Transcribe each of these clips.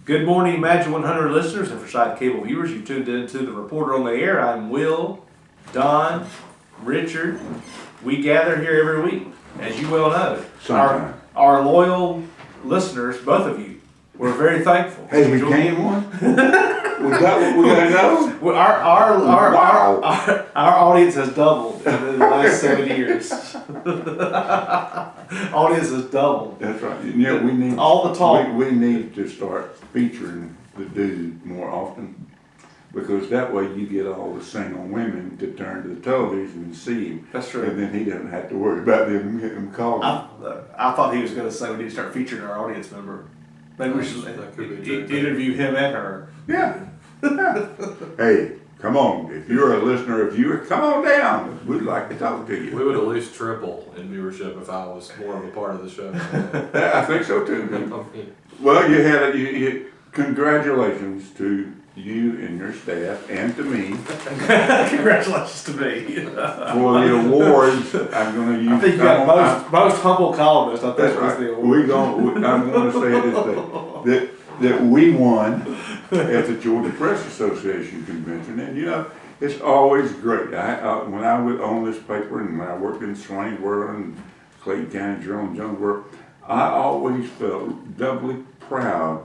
Good morning, Imagine 100 listeners and for Side Cable viewers. You've tuned in to the Reporter on the Air. I'm Will, Don, Richard. We gather here every week, as you well know. Our loyal listeners, both of you, we're very thankful. Hey, we became one? We got what we gotta know? Well, our audience has doubled in the last 7 years. Audience has doubled. That's right. You know, we need all the talk. We need to start featuring the dude more often, because that way you get all the single women to turn to the television and see him. That's true. And then he doesn't have to worry about them calling. I thought he was going to say we need to start featuring our audience member. Maybe we should interview him and her. Yeah. Hey, come on. If you're a listener or viewer, come on down. We'd like to talk to you. We would at least triple in viewership if I was more of a part of the show. I think so too. Well, congratulations to you and your staff and to me. Congratulations to me. For the awards, I'm going to use. I think you got most humble columnist. I think that's was right. the award. I'm going to say this that we won at the Georgia Press Association convention, and you know it's always great. When I was on this paper and when I worked in Swainsboro and Clayton County Journal and Jonesboro, I always felt doubly proud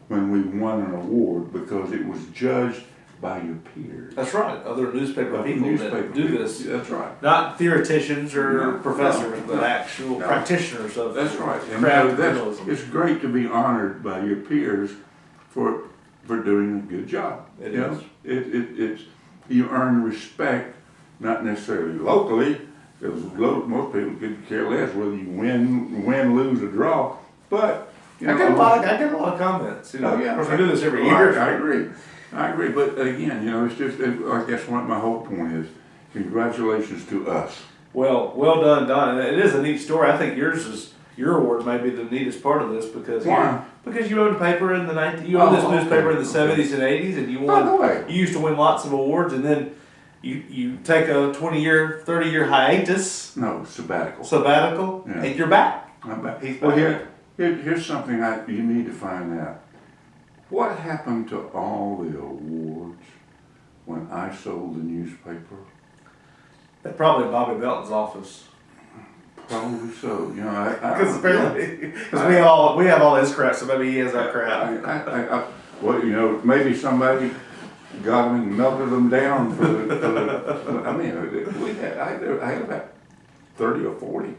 when we won an award because it was judged by your peers. That's right. Other newspaper people that do this. That's right. Not theoreticians or professors, but actual practitioners of. That's right. Craft journalism. It's great to be honored by your peers for doing a good job. It is. It's you earn respect, not necessarily locally, because most people could care less whether you win, lose, or draw, but. I get a lot of comments. You know, of course, we do this every year. I agree. But again, you know, it's just, I guess what my whole point is, congratulations to us. Well done, Don. And it is a neat story. I think your award may be the neatest part of this because because you owned a paper in the newspaper in the 70s and 80s, and you won. You used to win lots of awards, and then you take a 20-year, 30-year hiatus. No, sabbatical. Yeah. And you're back. I'm back. Well, here's something you need to find out. What happened to all the awards when I sold the newspaper? That's probably Bobby Belton's office. Probably so. You know, because apparently, we have all his crap, so maybe he has our crap. Well, you know, maybe somebody got them and melted them down for the I mean, I had about 30 or 40.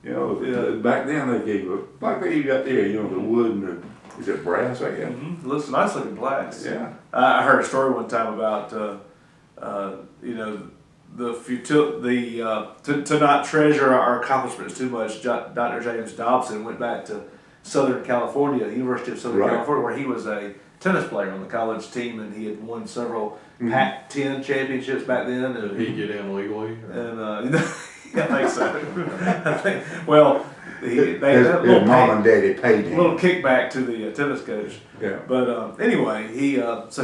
You know, back then they gave like they got there, you know, the wood and the, is it brass, I guess? Mm-hmm. Looks nice looking glass. Yeah. I heard a story one time about, you know, to not treasure our accomplishments too much. Dr. James Dobson went back to Southern California, University of Southern California, where he was a tennis player on the college team, and he had won several Pac-10 championships back then. Did he get in legally? And I think so. His mom and daddy paid him. A little kickback to the tennis coach. Yeah. But anyway, he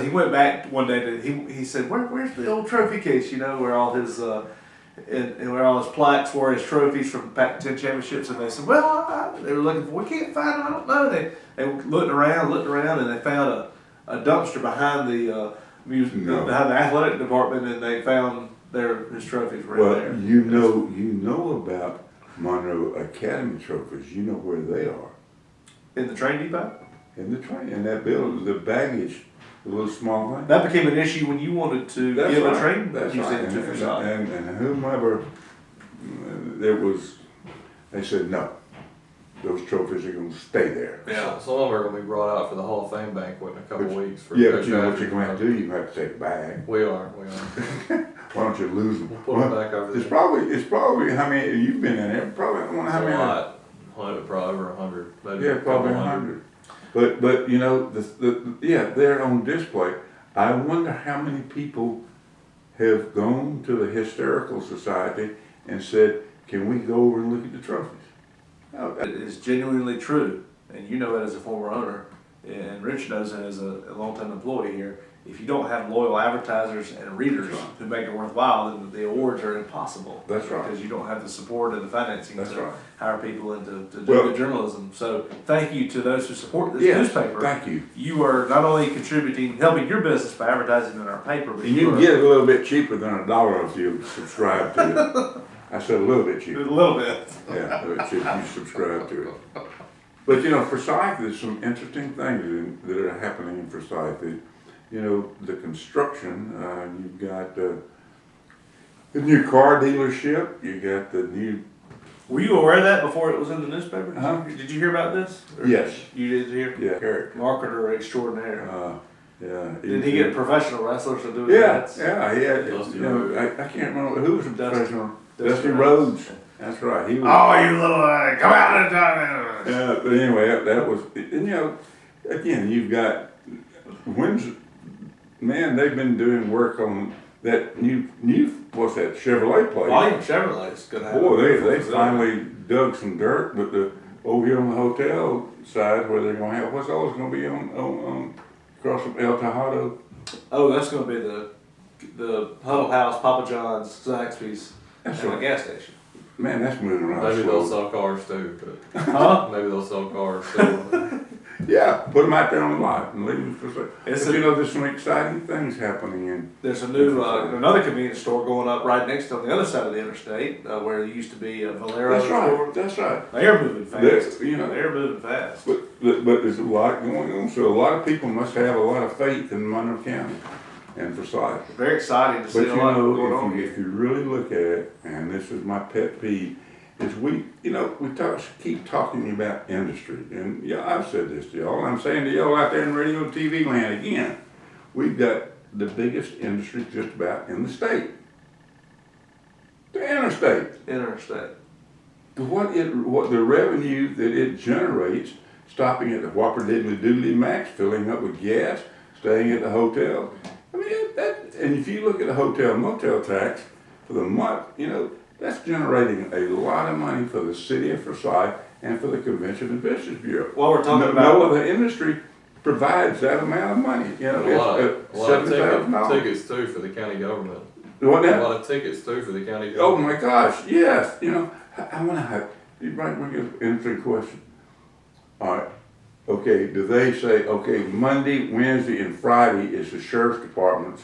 went back one day. He said, "Where's the old trophy case? You know, where all his and where all his plaques were, his trophies from Pac-10 championships." And they said, "Well, they were looking for. We can't find them. I don't know." They looked around, and they found a dumpster behind the behind the athletic department, and they found his trophies were in there. You know about Monroe Academy trophies. You know where they are. In the train depot? In the train, in that building, the baggage, the little small thing. That became an issue when you wanted to give a train museum to for and whomever they said no. Those trophies are going to stay there. Yeah, some of them are going to be brought out for the Hall of Fame banquet in a couple weeks. But you know what you're going to have to do? You have to take it back. We are. Why don't you lose them? We'll put them back over there. It's probably how many you've been in there? Probably how many? A lot. Probably over 100. Maybe yeah, probably 100. But you know they're on display. I wonder how many people have gone to the Historical Society and said, "Can we go over and look at the trophies?" It is genuinely true, and you know it as a former owner, and Rich knows it as a long-time employee here. if you don't have loyal advertisers and readers who make it worthwhile, then the awards are impossible. That's right. Because you don't have the support and the financing That's to right. hire people and to do Well- good journalism. So thank you to those who support this Yes, newspaper. thank you. You are not only contributing, helping your business by advertising in our paper, but And you can get it a little bit cheaper than $1 if you subscribe to it. I said a little bit a cheaper. little bit. Yeah, a little bit cheaper if you subscribe to it. But you know, Forsyth, there's some interesting things that are happening in Forsyth. You know, the construction, you've got the new car dealership, you got the new. Were you aware of that before it was in the newspaper? Huh? Did you hear about this? Or Yes. You did hear? Yeah, Eric. Marketer extraordinaire. Yeah. Did he get professional wrestlers to do it? Yeah, yeah, he had, Dusty you know, Rhodes. I can't remember, who was the Dusty- professional? Dusty Dusty Rhodes. Rhodes. That's right, he was. Oh, you little, come out and Yeah, but anyway, that was, and you know, again, you've got, man, they've been doing work on that new, what's that, Chevrolet place? Volume Chevrolet's gonna have. Boy, a beautiful they facility. finally dug some dirt, but over here on the hotel side where they're gonna have, what's always gonna be on across from El Tejado? Oh, that's gonna be the Huddle House, Papa John's, Zaxby's, and That's the right. gas station. Man, that's moving around Maybe they'll slow. sell cars too, but Huh? maybe they'll sell cars too. Yeah, put them out there on the lot and leave them for sale. It's But a- you know, there's some exciting things happening in. There's a new, another convenience store going up right next on the other side of the interstate, where there used to be a Valero That's store. right, that's right. They're moving fast. That's, you know, They're moving fast. But there's a lot going on, so a lot of people must have a lot of faith in Monroe County and Forsyth. Very exciting to But see you a lot going know, on if here. you really look at it, and this is my pet peeve, is we keep talking about industry, and yeah, I've said this to y'all, I'm saying to y'all out there in radio and TV land again, we've got the biggest industry just about in the state. The interstate. Interstate. What the revenue that it generates, stopping at the Whopper Diddly Doodly Max, filling up with gas, staying at the hotel. I mean, and if you look at the hotel motel tax for the month, you know, that's generating a lot of money for the city of Forsyth and for the Convention and Visitors Bureau. While we're talking No about, other industry provides that amount of money. You know, A lot it's of, a lot of $70,000. tickets too for the county government. What A now? lot of tickets too for the county Oh government. my gosh, yes, you know, I want to have, you might bring an interesting question. All right, okay, do they say, okay, Monday, Wednesday, and Friday is the sheriff's department's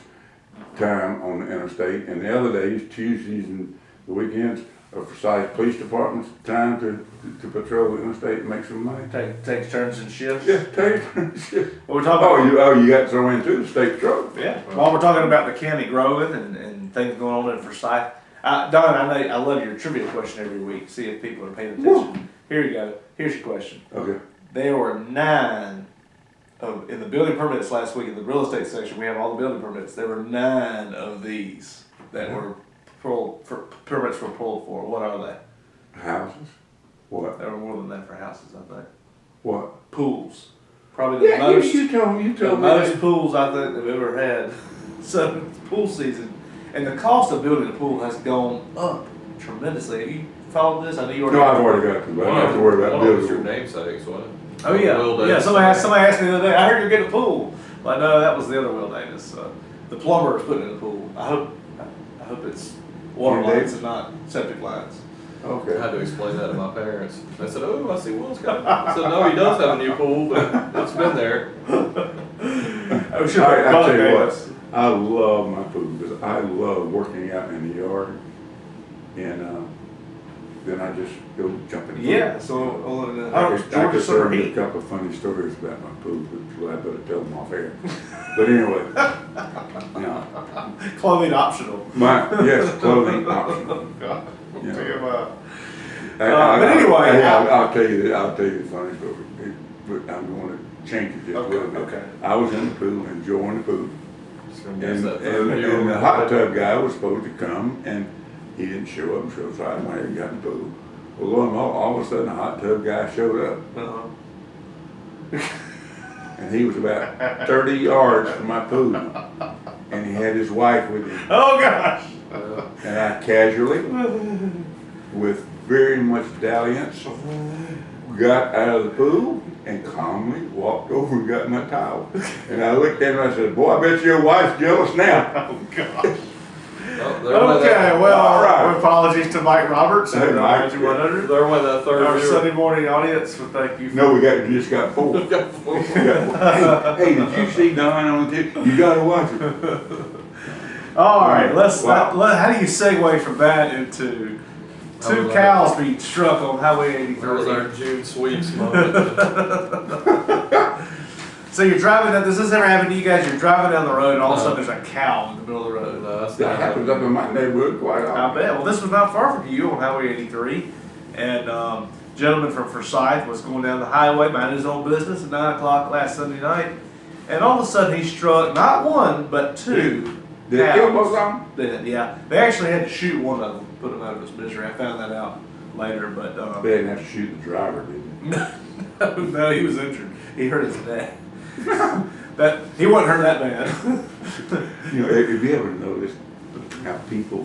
time on the interstate, and the other days, Tuesdays and the weekends, are Forsyth Police Department's time to patrol the interstate and make some money? takes turns and shifts. Yeah, tell you. Well, we're talking You got thrown into the state patrol. Yeah. While we're talking about the county growing and things going on in Forsyth, Don, I love your trivia question every week. See if people are paying attention. Here you go. Here's your question. Okay. There were 9 in the building permits last week in the real estate section. We have all the building permits. There were 9 of these that were permits were pulled for. What are they? Houses? What? There were more than that for houses, I think. What? Pools. Probably the Yeah, most. you told me. The most pools I think they've ever had. So it's pool season, and the cost of building a pool has gone up tremendously. Have you followed this? I know you already. No, I've already got to, but I don't have to worry about One of was your building. namesakes, wasn't it? Oh yeah, Will yeah. Davis. Somebody asked me the other day. I heard you're getting a pool. Well, no, that was the other Will Davis. The plumber is putting in a pool. I hope it's water Will lines Davis? and not septic lines. I Okay. had to explain that to my parents. They said, "Oh, I see Will's got." I said, "No, he does have a new pool, but it's been there." Oh, sure. I tell you Davis. what, I love my pool because I love working out in the yard, and then I just go jump in the pool. Yeah. So I Georgia could tell summer you a heat. couple of funny stories about my pool, but I better tell them off air. But anyway, no, Clothing optional. yes, clothing optional. Yeah. But anyway, I'll tell you the funny story, but I'm going to change it just a little bit. Okay. I was in the pool, enjoying the pool, Just gonna and, guess that and, from you. and the hot tub guy was supposed to come, and he didn't show up, so I went and got in the pool. Well, lo and behold, all of a sudden, the hot tub guy showed up, and he was about 30 yards from my pool, and he had his wife with him. Oh gosh. And I casually, with very much dalliance, got out of the pool and calmly walked over and got my towel. And I looked at him and I said, boy, I bet your wife's jealous now. Oh, gosh. Oh, there went Okay, that, well, All right. apologies to Mike Roberts Hey, and Mike. Magic 100. there went that third Our viewer. Sunday morning audience, well, thank you. No, we just got 4. We got 4. Hey, did you see Don on the TV? You gotta watch it. All right, Wow. how do you segue from that into That two was cows being struck on Highway 83? That was our June sweeps moment. So you're driving down, does this ever happen to you guys? You're driving down the road and all of a No. sudden there's a cow in the middle of the road. No, that's That not happens up in my neighborhood quite I often. bet. Well, this was not far from you on Highway 83. And gentleman from Forsyth was going down the highway, minding his own business at 9 o'clock last Sunday night. And all of a sudden he struck not one, but two. Did it kill cows. both of them? They, yeah. They actually had to shoot one of them, put him out of his misery. I found that out later, but They didn't have to shoot the driver, did they? no, he was injured. He hurt his neck. That he wasn't hurt that bad. You know, have you ever noticed how people,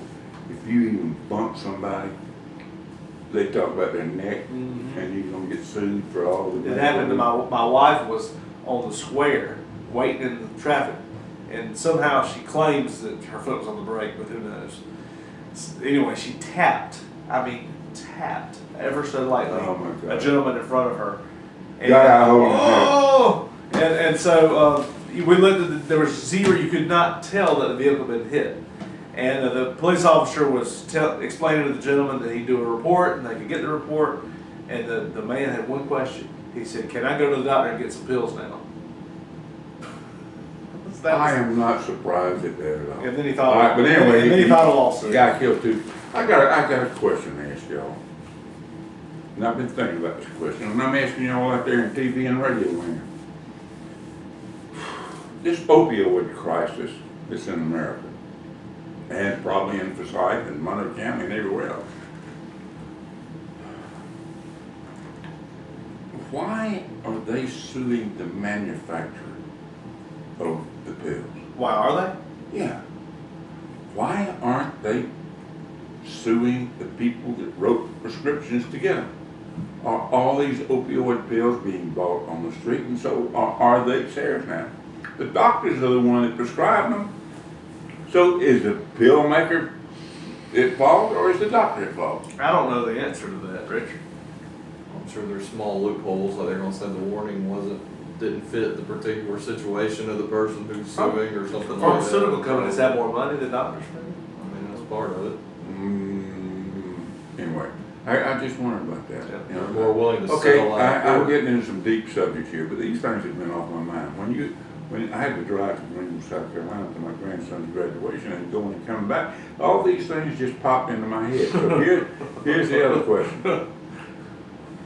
if you even bump somebody, they talk about their neck Mhm. and you're gonna get sued for all the. It happened to my wife was on the square waiting in the traffic, and somehow she claims that her foot was on the brake, but who knows? Anyway, she tapped. I mean, tapped ever so lightly. Oh my God. A gentleman in front of her. And, Got out holding his neck. oh! And so we looked at there was zero. You could not tell that the vehicle had been hit. And the police officer was explaining to the gentleman that he'd do a report and they could get the report. And the man had one question. He said, "Can I go to the doctor and get some pills now?" I am not surprised at that at all. And then he thought. All right, but anyway, and then he thought a lawsuit. The guy killed 2. I got a question to ask y'all. And I've been thinking about this question, and I'm asking y'all out there in TV and radio land. This opioid crisis that's in America, and probably in Forsyth and Monroe County and everywhere else. Why are they suing the manufacturer of the pills? Why are they? Yeah. Why aren't they suing the people that wrote prescriptions to get them? Are all these opioid pills being bought on the street, and so are they theirs now? The doctors are the one that prescribe them. So is the pill maker at fault, or is the doctor at fault? I don't know the answer to that, Richard. I'm sure there's small loopholes, like they're gonna say the warning didn't fit the particular situation of the person who's suing or something like that. Pharmaceutical companies have more money than doctors. I mean, that's part of it. Anyway, I just wondered about that. Yeah. You know, They're more willing to Okay, sell out. I'm getting into some deep subjects here, but these things have been off my mind. When I had to drive to Greenville, South Carolina to my grandson's graduation and going and coming back, all these things just popped into my head. So here's the other question.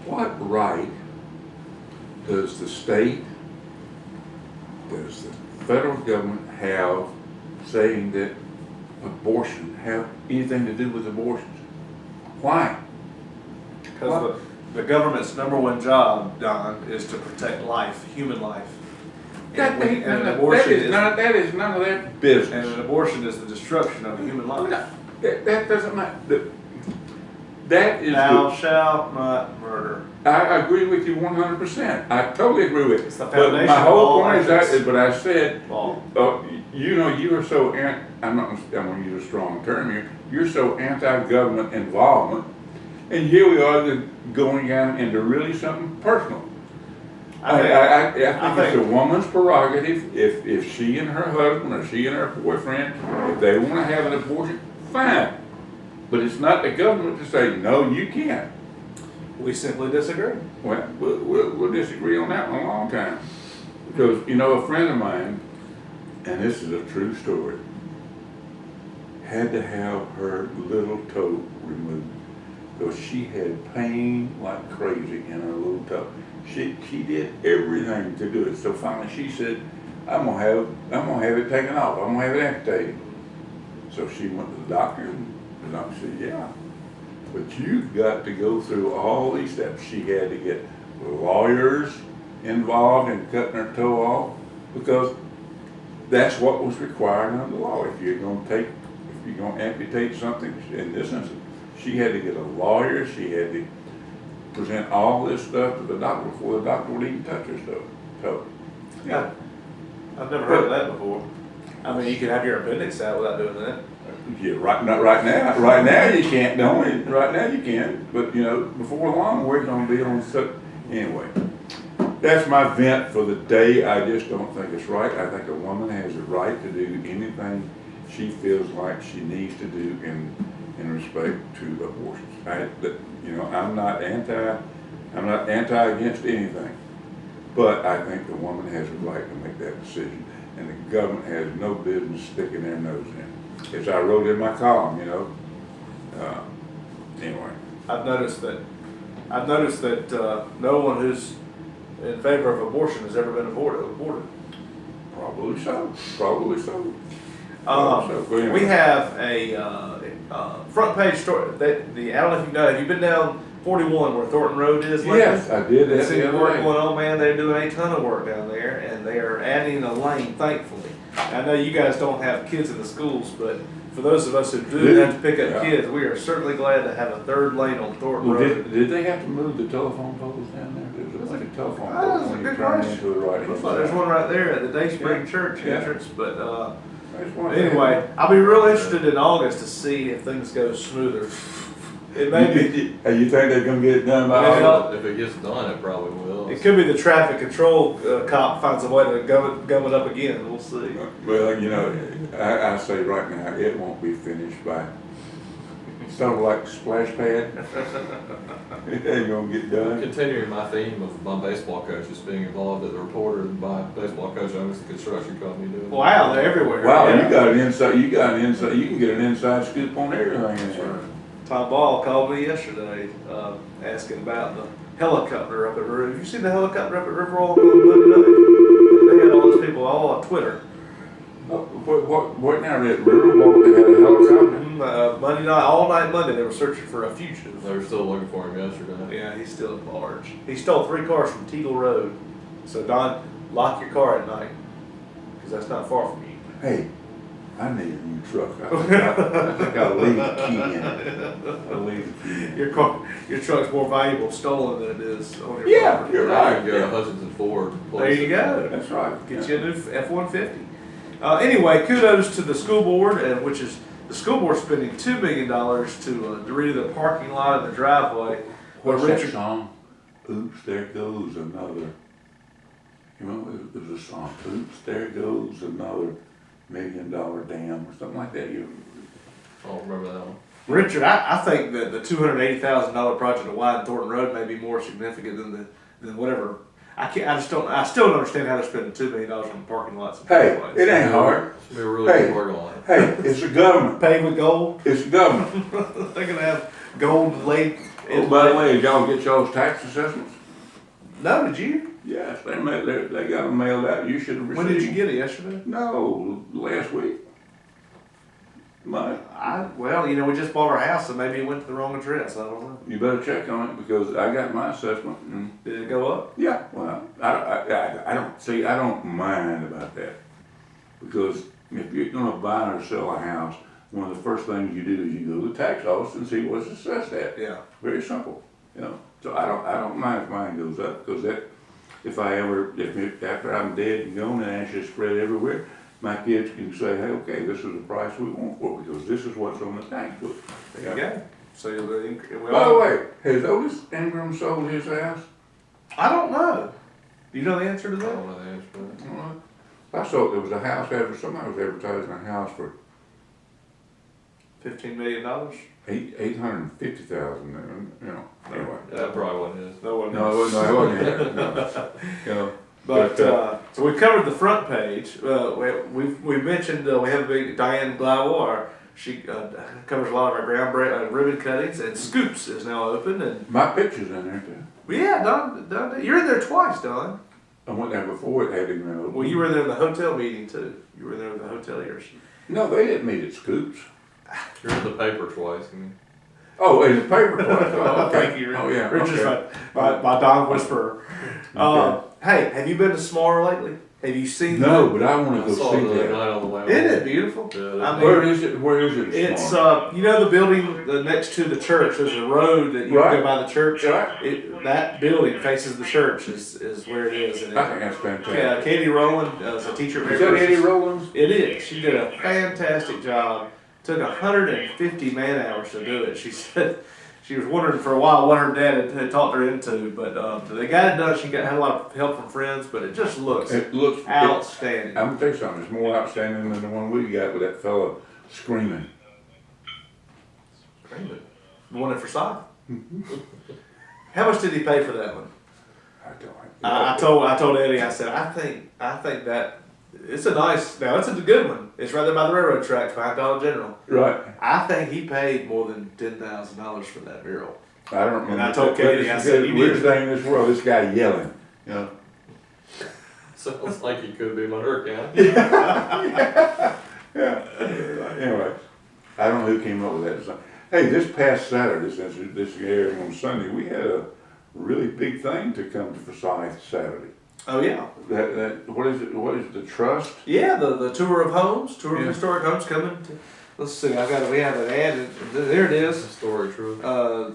What right does the state, does the federal government have saying that abortion have anything to do with abortions? Why? Because the government's #1 job, Don, is to protect life, human life. That And an abortion is none of their business. And an abortion is the destruction of a human life. No, that doesn't matter. That is Thou shalt not murder. I agree with you 100%. I totally agree with It's you. the But foundation my of whole all point is ethics. that, but I said, Law. you know, you are so, I'm gonna use a strong term here, you're so anti-government involvement, and here we are going down into really something personal. I think it's a woman's prerogative, if she and her husband, or she and her boyfriend, if they wanna have an abortion, fine. But it's not the government to say, no, you can't. We simply disagree. Well, we'll disagree on that one a long time. Because, you know, a friend of mine, and this is a true story, had to have her little toe removed because she had pain like crazy in her little toe. She did everything to do it. So finally she said, I'm gonna have it taken off. I'm gonna have it amputated. So she went to the doctor, and the doctor said, yeah, but you've got to go through all these steps. She had to get lawyers involved in cutting her toe off because that's what was required under the law. If you're gonna amputate something, in this instance, she had to get a lawyer, she had to present all this stuff to the doctor before the doctor would even touch her stuff. So, yeah. I've never heard of that before. I mean, you can have your appendix out without doing that. Yeah, not right now. Right now you can't. Right now you can. But you know, before long we're gonna be on such. Anyway, that's my vent for the day. I just don't think it's right. I think a woman has a right to do anything she feels like she needs to do in respect to abortions. I'm not anti against anything, but I think the woman has a right to make that decision, and the government has no business sticking their nose in. As I wrote in my column, anyway. I've noticed that no one who's in favor of abortion has ever been aborted. Probably so. Probably so. Anyway. We have a front page story. I don't know if you know. Have you been down 41 where Thornton Road is? Yes, I did. That's the work going on, man. They're doing a ton of work down there, and they are adding a lane, thankfully. I know you guys don't have kids in the schools, but for those of us who do have to pick up kids, we are certainly glad to have a third lane on Thornton Road. Did they have to move the telephone poles down there? There's a bunch of telephone That's poles a when you good turn question. into the right hand Looks like there's one right there at the Dayspring Church entrance, but anyway, I'll be real interested in August to see if things go smoother. It may be. Hey, you think they're gonna get it done by Well, August? If it gets done, it probably will. It could be the traffic control cop finds a way to gum it up again. We'll see. Well, I say right now, it won't be finished by, sort of like a splash pad. It ain't gonna get done. Continuing my theme of my baseball coaches being involved as a reporter, my baseball coach owns the construction company doing. Wow, they're everywhere. Wow, Yeah. you got an inside, you can get an inside scoop on everything in there. Tom Ball called me yesterday, asking about the helicopter up at River. Have you seen the helicopter up at River Oil on Monday night? They had all those people all on Twitter. What now, that Riverwalk, they had a helicopter? Monday night, all night Monday, they were searching for a fugitive. They were still looking for him yesterday. Yeah, he's still at large. He stole 3 cars from Teagle Road. So Don, lock your car at night, because that's not far from you. Hey, I need a new truck. I think I'll leave the key in it. I'll leave the key in it. Your truck's more valuable stolen than it is on your Yeah, property. you're right. Go to Hutchinson Ford. There you go. That's right. Get you a new F-150. Anyway, kudos to the school board, which is the school board spending $2 million to redo the parking lot and the driveway. What's that song? Oops, there goes another. You know, there's a song. Oops, there goes another $1 million dam or something like that. I don't remember that one. Richard, I think that the $280,000 project to widen Thornton Road may be more significant than whatever. I still don't understand how they're spending $2 million on parking lots. And Hey, driveways. it ain't hard. It's gonna be a really good work on it. Hey, it's the government. Paved with gold. It's the government. They're gonna have gold laid. Oh, by the way, did y'all get y'all's tax assessments? No, did you? Yes, they got them mailed out. You should have received. When did you get it? Yesterday? No, last week. Monday. Well, we just bought our house, so maybe it went to the wrong address. I don't know. You better check on it because I got my assessment. And Did it go up? yeah, well, I don't mind about that because if you're going to buy or sell a house, one of the first things you do is you go to the tax office and see what's assessed at. Yeah. Very simple, So I don't mind if mine goes up because after I'm dead and gone and ashes spread everywhere, my kids can say, hey, okay, this is the price we want for it because this is what's on the tax book. There you go. So By the way, has Otis Ingram sold his house? I don't know. Do you know the answer to I that? don't know the answer to that. I saw there was a house somebody was advertising a house for $15 million? $850,000. Anyway. That probably wasn't his. No one No, knows. it wasn't here. But so we covered the front page. We've mentioned we have a big Diane Glavois. She covers a lot of our ground ribbon cuttings, and Scoops is now open. And My picture's in there too. yeah, Don, you're in there twice, Don. I went there before it had been open. Well, you were there in the hotel meeting too. You were there with the hoteliers. No, they didn't meet at Scoops. You're in the paper twice. I mean. Oh, in the paper place. Oh, okay. Thank you, Richard. Oh, yeah. Richard's Okay. my Don Whisperer. Okay. Hey, have you been to Smaller lately? Have you seen? No, but I wanna I go saw see it the other that. night on the way home. Isn't it beautiful? Yeah, I mean, Where is it? Where is it? it's Smart? you know the building next to the church. There's a road that you Right. go by the church. Right. That building faces the church is where it is. And I think that's fantastic. yeah, Katie Rowland is a teacher. Is that Eddie Rollins? It is. She did a fantastic job. Took 150 man hours to do it. She said she was wondering for a while what her dad had talked her into, but they got it done. She had a lot of help from friends, but it just looks It looks outstanding. I'm gonna tell you something, it's more outstanding than the one we got with that fella screaming. The one at Forsyth. How much did he pay for that one? I don't I told Eddie. I said I think that it's a nice. Now it's a good one. It's right there by the railroad tracks behind Dollar General. Right. I think he paid more than $10,000 for that mural. I don't remember. And I told Katie, I said, the you need weirdest to- thing in this world, this guy yelling, you know. Sounds like it could be Monroe County. Yeah. Anyway, I don't know who came up with that design. Hey, this past Saturday, since this airing on Sunday, we had a really big thing to come to Forsyth Saturday. Oh yeah. What is it? What is it, the trust? Yeah, the tour of homes, tour of Yeah. historic homes coming. Let's see, we have an ad. There it is. Story true.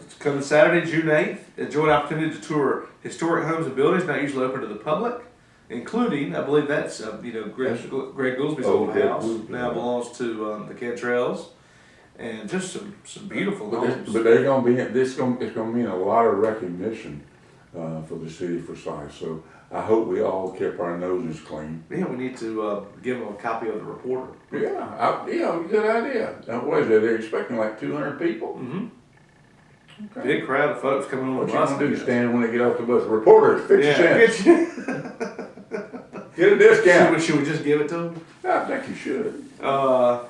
It's coming Saturday, June 8th. Enjoy an opportunity to tour historic homes and buildings not usually open to the public, including, I believe that's Greg Goolsby's Oh, old Greg house Goolsby, now yeah. belongs to the Cantrells, and just some beautiful homes. But they're gonna be, it's gonna mean a lot of recognition, for the city of Forsyth, so I hope we all kept our noses clean. Yeah, we need to give them a copy of the reporter. Yeah, good idea. What is it, they're expecting like 200 people? Mm-hmm. Okay. Big crowd of folks coming on What the you bus. gonna do, stand when they get off the bus? Reporters, 50 cents. Get a discount. Should we just give it to them? I think you should. Uh,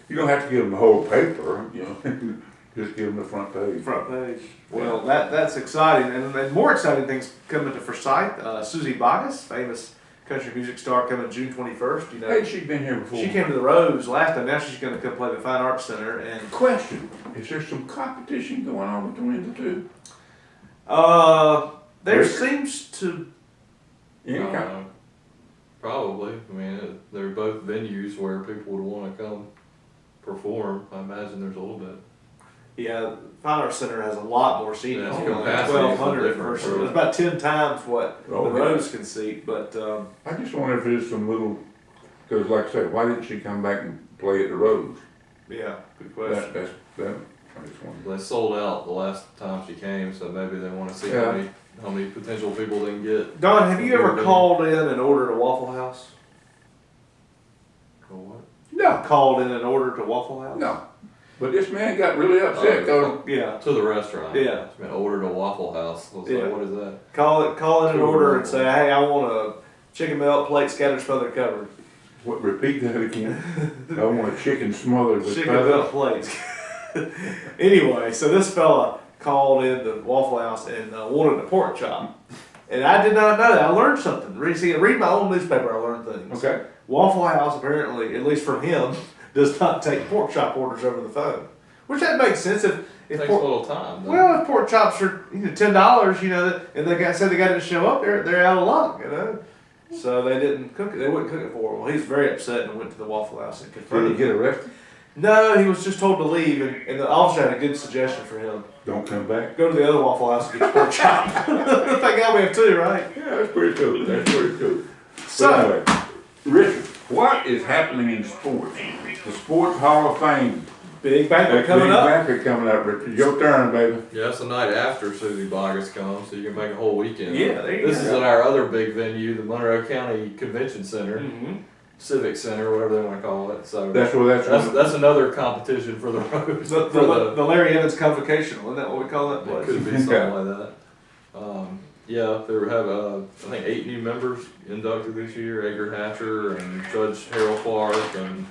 You don't have to give them the whole paper, you know, just give them the front page. front page. Well, that's exciting, and more exciting things coming to Forsyth. Susie Boggess, famous country music star, coming June 21st. You know, Hey, she's been here before. she came to the Rose last time. Now she's going to come play the Fine Arts Center, and Question, is there some competition going on between the two? there Rick? seems to. Yeah. Probably. I mean, they're both venues where people would want to come perform. I imagine there's a little bit. Yeah, Fine Arts Center has a lot more seating. Yeah, It's it's only capacity is 1,200 different person. for- It's about 10 times what Oh, the yeah. Rose can seat, but. I just wonder if there's some little, because like I said, why didn't she come back and play at the Rose? Yeah, good question. That, I just wonder. They sold out the last time she came, so maybe they want to see Yeah. how many potential people they can get. Don, have you ever Maybe. called in and ordered a Waffle House? For what? No, Called in and ordered a Waffle House? no. But this man got really upset, Oh, because Yeah. To the restaurant. Yeah. I mean, ordered a Waffle House. I was Yeah. like, what is that? Call in and To a order and waffle. say, hey, I want a chicken melt plate scattered smothered covered. what, repeat that again? I want a chicken smothered with Chicken feathers. melt plates. Anyway, so this fella called in the Waffle House and wanted a pork chop. And I did not know that. I learned something. Read my own newspaper, I learned things. Okay. Waffle House apparently, at least from him, does not take pork chop orders over the phone. Which that makes sense if It takes a pork, little time. Though. well, if pork chops are $10, and the guy said the guy didn't show up, they're out of luck, So they didn't cook it. They wouldn't cook it for him. Well, he's very upset and went to the Waffle House and Did he confronted get him. arrested? No, he was just told to leave, and the officer had a good suggestion for him. Don't come back? Go to the other Waffle House and get your pork chop. Thank God we have two, right? Yeah, that's pretty cool, that's pretty cool. So, But anyway, Richard, what is happening in sports? The Sports Hall of Fame. big banquet That coming big up. banquet coming up, Richard. Your turn, baby. Yeah, it's the night after Susie Boggess comes, so you can make a whole weekend. Yeah, there you This go. is at our other big venue, the Monroe County Convention Center, Mm-hmm. Civic Center, whatever they want to call it. So That's another competition for the Rose. The Larry Evans Convocational, isn't that what we call that It place? could be something like that. Yeah, they have I think 8 new members inducted this year: Edgar Hatcher and Judge Harold Clark and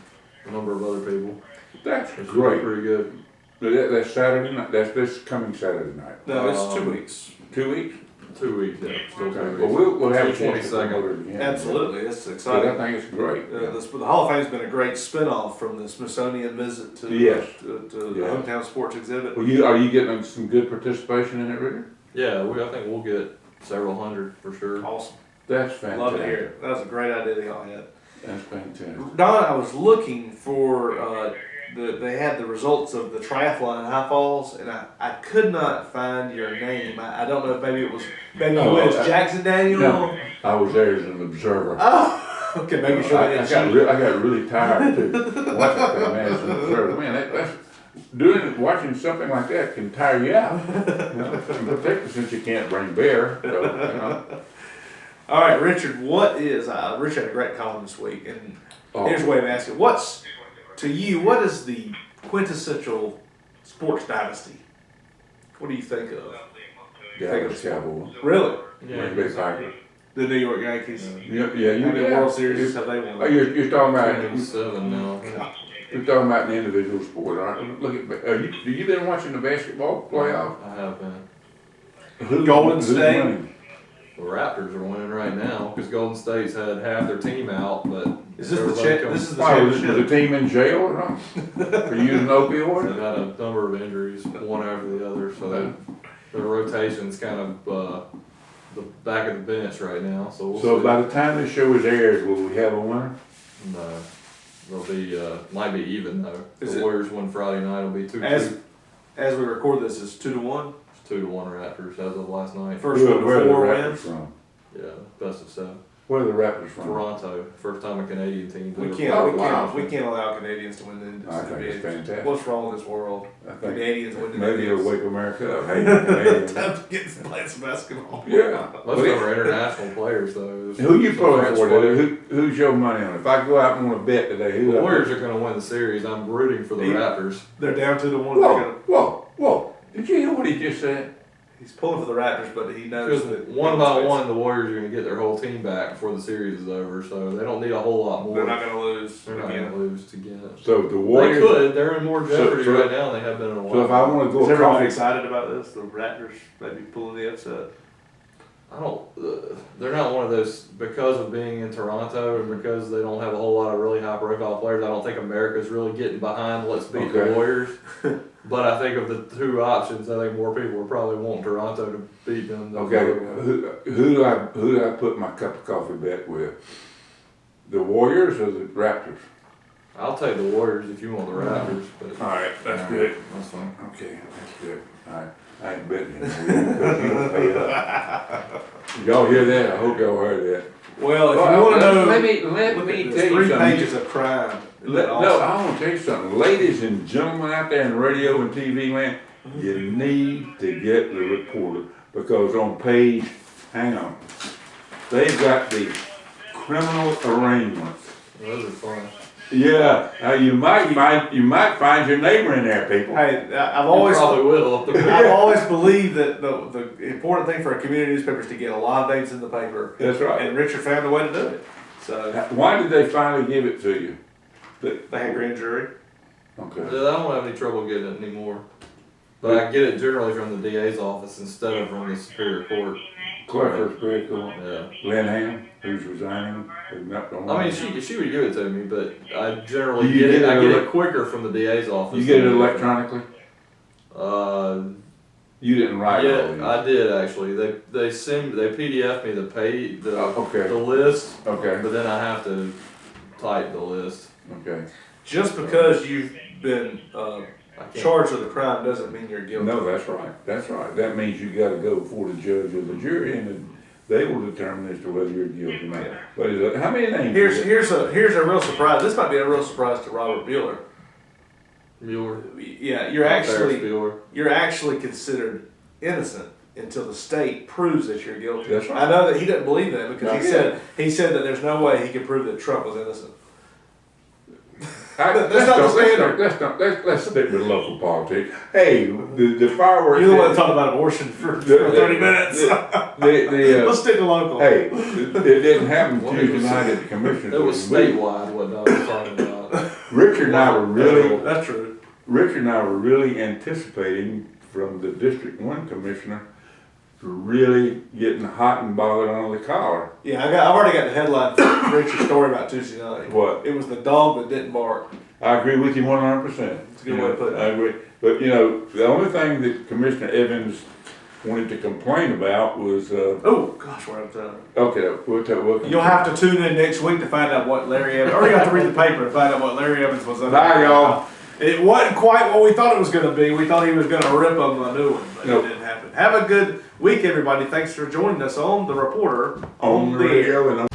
a number of other people. That's Which is great. pretty good. That's Saturday night, that's this coming Saturday night. No, it's 2 weeks. 2 weeks? 2 weeks, yeah. Still 2 Okay, weeks. well, we'll have a June chance to promote it again. Absolutely, it's But I exciting. think it's great. The Hall of Fame's been a great spin-off from the Smithsonian visit to Yes. to the Yes. hometown sports exhibit. Well, are you getting some good participation in it, Richard? Yeah, I think we'll get several hundred for sure. Awesome. That's fantastic. Love to hear it. That was a great idea they all had. That's fantastic. Don, I was looking for they had the results of the triathlon in High Falls, and I could not find your name. I don't know if maybe it was No, it was Jackson Daniel. No, I was there as an observer. Oh, okay, making sure they I didn't got, I got really tired too. Watching that man as an observer. Man, watching something like that can tire you out. Particularly since you can't bring beer. So, All right, Richard. Richard had a great column this week, and here's a way of asking: to you? What is the quintessential sports dynasty? What do you think of? Dallas Cowboys. Really? Green Bay Packers. The New York Yankees. Yeah, How many World Series have they won? Oh, you're talking about 7 now. you're talking about the individual sport, aren't you? Look at you been watching the basketball playoff? I have been. Golden State. winning? The Raptors are winning right now because Golden State's had half their team out, but Is this the everybody cha- comes- this is the Why, was championship? the team in jail or something? For using opioids? They've had a number of injuries, one after the other, so their rotation's kind of the back of the bench right now. So we'll So see. by the time this show is aired, will we have a winner? No, they'll be might be even though. Is The it- Warriors won Friday night. It'll be 2-2. As we record this, it's 2-1. It's 2-1 Raptors as of last night. First one Where to are the 4 Raptors wins. from? Yeah, best of 7. Where are the Raptors from? Toronto, first time a Canadian team. We ever can't, played we the can't, finals. we can't allow Canadians to win the I think it's NBA. fantastic. What's wrong with this world? I think Canadians win the maybe it'll NBA. wake America up. Hey, Canadians. Time to get to play some basketball. Yeah. Most of them are international players though. Who you pulling French for players. today? Who's your money on? If I go out and want to bet today, who? The Warriors are going to win the series. I'm rooting for the Yeah. Raptors. They're down 2-1. Whoa! Did you hear what he just said? He's pulling for the Raptors, but he knows Because that one by one, the Warriors are going to get their whole team back before the series is over, so they don't need a whole lot more. they're not going to lose. They're not again. going to lose to get it. So the They Warriors. could. They're in more jeopardy so- right now than they have been in a while. So if I want to Is go everyone coffee, excited about this? The Raptors maybe pulling the upset. I don't. They're not one of those because of being in Toronto and because they don't have a whole lot of really high-profile players. I don't think America's really getting behind. Let's beat the Okay. Warriors. But I think of the two options, I think more people are probably wanting Toronto to beat them. Than okay, the other one. who do I put my cup of coffee bet with? The Warriors or the Raptors? I'll take the Warriors if you want the Raptors. But All right, that's All good. right, that's fine. Okay, that's good. All right, I ain't betting anymore because you don't pay up. Y'all hear that? I hope y'all heard that. Well, if you want to know, let me look tell at you this 3 something. pages of crime. Isn't that No, awesome? I want to tell you something. Ladies and gentlemen out there in radio and TV land, you need to get the reporter because on page, hang on, they've got the criminal arraignments. Those are fun. Yeah, you might find your neighbor in there, people. Hey, I've You always probably will. If they're- I've always believed that the important thing for a community newspaper is to get a lot of names in the paper, That's right. and Richard found a way to do it. So Why did they finally give it to you? they had grand jury. Okay. Yeah, I don't have any trouble getting it anymore. But I get it generally from the DA's office instead of from the Superior Court. Clerk of Superior Court, Yeah. Lynn Ham, who's resigning, who's not going. I mean, she would give it to me, but I generally Do you get it. get I it get ele- it quicker from the DA's office. You get it than- electronically? You didn't write all these? Yeah, I did actually. They PDF me the Okay, the list, okay, but then I have to type the list. okay. Just because you've been I can't. charged with a crime doesn't mean you're guilty. No, that's right. That means you gotta go before the judge or the jury and then they will determine as to whether you're guilty or not. Yeah. But is it, how many names? Here's a real surprise. This might be a real surprise to Robert Bueller. Mueller. Yeah, you're actually considered innocent until the state proves that you're guilty. That's right. I know that he doesn't believe that because No, he said that there's no way he could prove that Trump was innocent. Let's stick with local politics. Hey, the fireworks. You're the one that talked about abortion for 30 minutes. Let's stick to local. Hey, it didn't happen Tuesday night at the commissioner's. It was meeting. statewide what I was talking about. Richard and I were really, That's true. Richard and I were really anticipating from the District 1 commissioner really getting hot and bothered on the collar. Yeah, I've already got the headline for Richard's story about Tuesday night. What? It was the dog that didn't bark. I agree with you 100%. It's a good way to put it. I agree. But you know, the only thing that Commissioner Evans wanted to complain about was, Oh, gosh, we're out of time. okay, we'll. You'll have to tune in next week to find out what Larry Evans, or you have to read the paper to find out what Larry Evans was up to. Bye, y'all. It wasn't quite what we thought it was gonna be. We thought he was gonna rip them a new one, but Nope. it didn't happen. Have a good week, everybody. Thanks for joining us on The Reporter On the radio and on